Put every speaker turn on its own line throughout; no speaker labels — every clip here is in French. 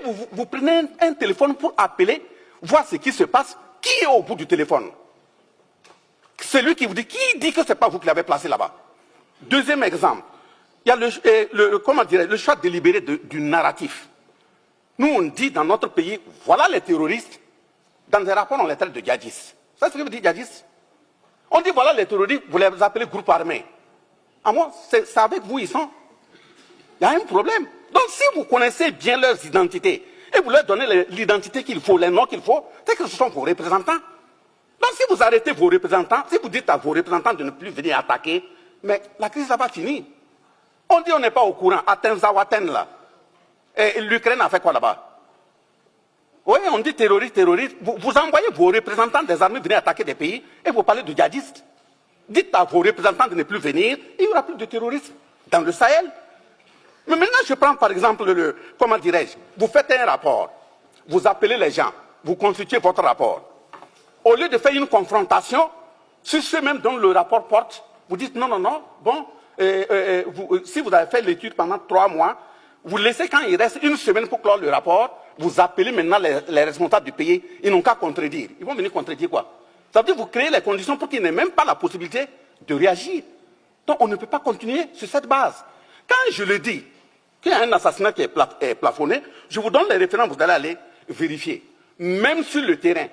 vous prenez un téléphone pour appeler, voir ce qui se passe. Qui est au bout du téléphone? Celui qui vous dit, qui dit que ce n'est pas vous qui l'avez placé là-bas? Deuxième exemple, il y a le choix délibéré du narratif. Nous, on dit dans notre pays, voilà les terroristes. Dans des rapports, on les traite de djihadistes. C'est ce que vous dites, djihadistes? On dit, voilà les terroristes, vous les appelez groupe armé. À moi, c'est avec vous, ils sont. Il y a un problème. Donc, si vous connaissez bien leurs identités, et vous leur donnez l'identité qu'il faut, les noms qu'il faut, c'est que ce sont vos représentants. Donc, si vous arrêtez vos représentants, si vous dites à vos représentants de ne plus venir attaquer, mais la crise n'a pas fini. On dit on n'est pas au courant. Athènes, Zawaten, là. Et l'Ukraine a fait quoi là-bas? Oui, on dit terroriste. Vous envoyez vos représentants des armées venir attaquer des pays et vous parlez de djihadistes. Dites à vos représentants de ne plus venir, il n'y aura plus de terrorisme dans le Sahel. Mais maintenant, je prends par exemple comment dirais-je, vous faites un rapport, vous appelez les gens, vous constituez votre rapport. Au lieu de faire une confrontation sur ceux même dont le rapport porte, vous dites non, bon, si vous avez fait l'étude pendant 3 mois, vous laissez quand il reste 1 semaine pour clore le rapport, vous appelez maintenant les responsables du pays, ils n'ont qu'à contredire. Ils vont venir contredire quoi? Ça veut dire que vous créez les conditions pour qu'ils n'aient même pas la possibilité de réagir. Donc on ne peut pas continuer sur cette base. Quand je le dis, qu'il y a un assassinat qui est plafonné, je vous donne les références, vous allez aller vérifier. Même sur le terrain,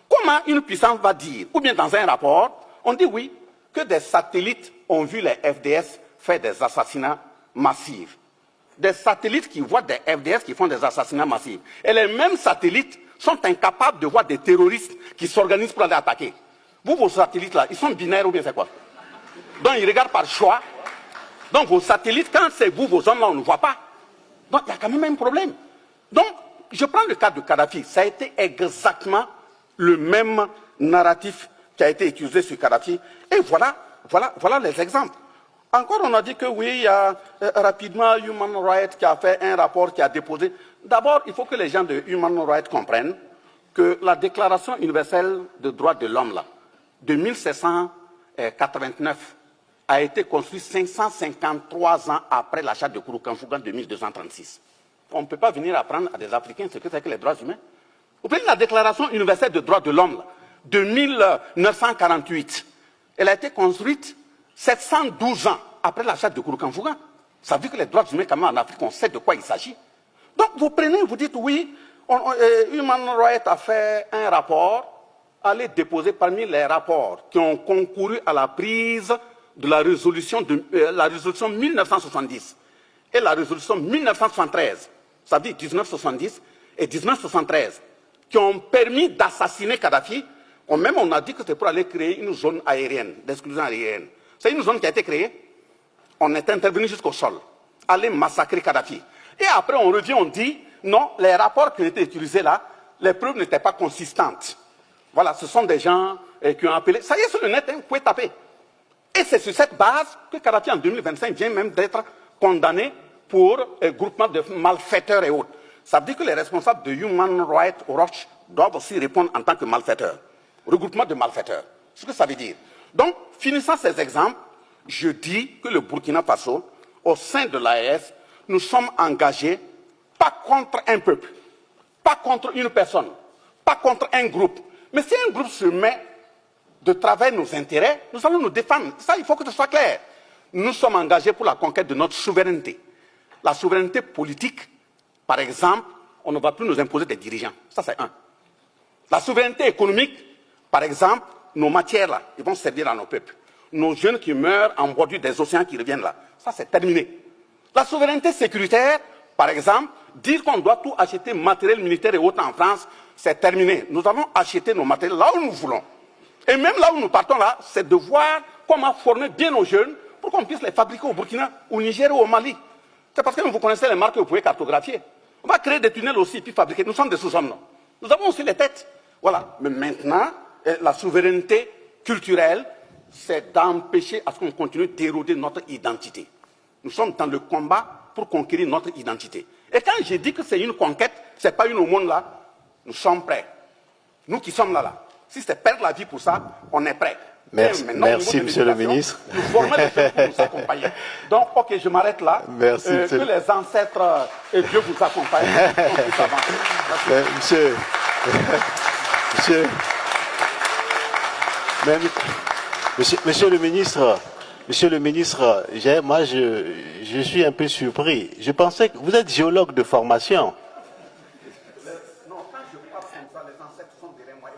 comment une puissance va dire, ou bien dans un rapport, on dit oui, que des satellites ont vu les FDS faire des assassinats massifs. Des satellites qui voient des FDS qui font des assassinats massifs. Et les mêmes satellites sont incapables de voir des terroristes qui s'organisent pour aller attaquer. Vous, vos satellites là, ils sont binaires ou bien c'est quoi? Donc ils regardent par choix. Donc vos satellites, quand c'est vous, vos hommes là, on ne voit pas. Donc il y a quand même un problème. Donc, je prends le cas de Kadhafi. Ça a été exactement le même narratif qui a été utilisé sur Kadhafi. Et voilà les exemples. Encore, on a dit que oui, il y a rapidement Human Rights qui a fait un rapport, qui a déposé. D'abord, il faut que les gens de Human Rights comprennent que la Déclaration universelle des droits de l'homme, de 1789, a été construite 553 ans après l'achat de Kouroukanfouga de 1236. On ne peut pas venir apprendre à des Africains ce que c'est que les droits humains. Vous prenez la Déclaration universelle des droits de l'homme de 1948. Elle a été construite 712 ans après l'achat de Kouroukanfouga. Ça veut dire que les droits humains, quand même, en Afrique, on sait de quoi il s'agit. Donc, vous prenez, vous dites, oui, Human Rights a fait un rapport, allez déposer parmi les rapports qui ont concouru à la prise de la résolution 1970 et la résolution 1973, ça veut dire 1970 et 1973, qui ont permis d'assassiner Kadhafi. Même on a dit que c'était pour aller créer une zone aérienne, d'exclusion aérienne. C'est une zone qui a été créée. On est intervenu jusqu'au sol, aller massacrer Kadhafi. Et après, on revient, on dit, non, les rapports qui ont été utilisés là, les preuves n'étaient pas consistantes. Voilà, ce sont des gens qui ont appelé. Ça y est, sur le net, vous pouvez taper. Et c'est sur cette base que Kadhafi, en 2025, vient même d'être condamné pour groupement de malfaiteurs et autres. Ça veut dire que les responsables de Human Rights Watch doivent aussi répondre en tant que malfaiteurs. Regroupement de malfaiteurs. Ce que ça veut dire. Donc, finissant ces exemples, je dis que le Burkina Faso, au sein de l'AES, nous sommes engagés, pas contre un peuple, pas contre une personne, pas contre un groupe. Mais si un groupe se met de travailler nos intérêts, nous allons nous défendre. Ça, il faut que ce soit clair. Nous sommes engagés pour la conquête de notre souveraineté. La souveraineté politique, par exemple, on ne va plus nous imposer des dirigeants. Ça, c'est un. La souveraineté économique, par exemple, nos matières là, ils vont servir à nos peuples. Nos jeunes qui meurent en bordure des océans qui reviennent là, ça c'est terminé. La souveraineté sécuritaire, par exemple, dire qu'on doit tout acheter matériel militaire et autres en France, c'est terminé. Nous avons acheté nos matériels là où nous voulons. Et même là où nous partons là, c'est de voir comment former bien nos jeunes pour qu'on puisse les fabriquer au Burkina, au Niger ou au Mali. C'est parce que vous connaissez les marques que vous pouvez cartographier. On va créer des tunnels aussi, puis fabriquer. Nous sommes des sous-hommes, non? Nous avons aussi les têtes. Voilà. Mais maintenant, la souveraineté culturelle, c'est d'empêcher à ce qu'on continue d'éroder notre identité. Nous sommes dans le combat pour conquérir notre identité. Et quand j'ai dit que c'est une conquête, ce n'est pas une aumône là, nous sommes prêts. Nous qui sommes là, si c'est perdre la vie pour ça, on est prêts.
Merci,
maintenant,
merci monsieur le ministre.
Nous formons les jeunes pour nous accompagner. Donc, ok, je m'arrête là.
Merci,
que les ancêtres et Dieu vous accompagnent. On puisse avancer.
Monsieur, mais, monsieur le ministre, moi je suis un peu surpris. Je pensais que vous êtes géologue de formation.
Non, quand je parle comme ça, les ancêtres sont derrière moi.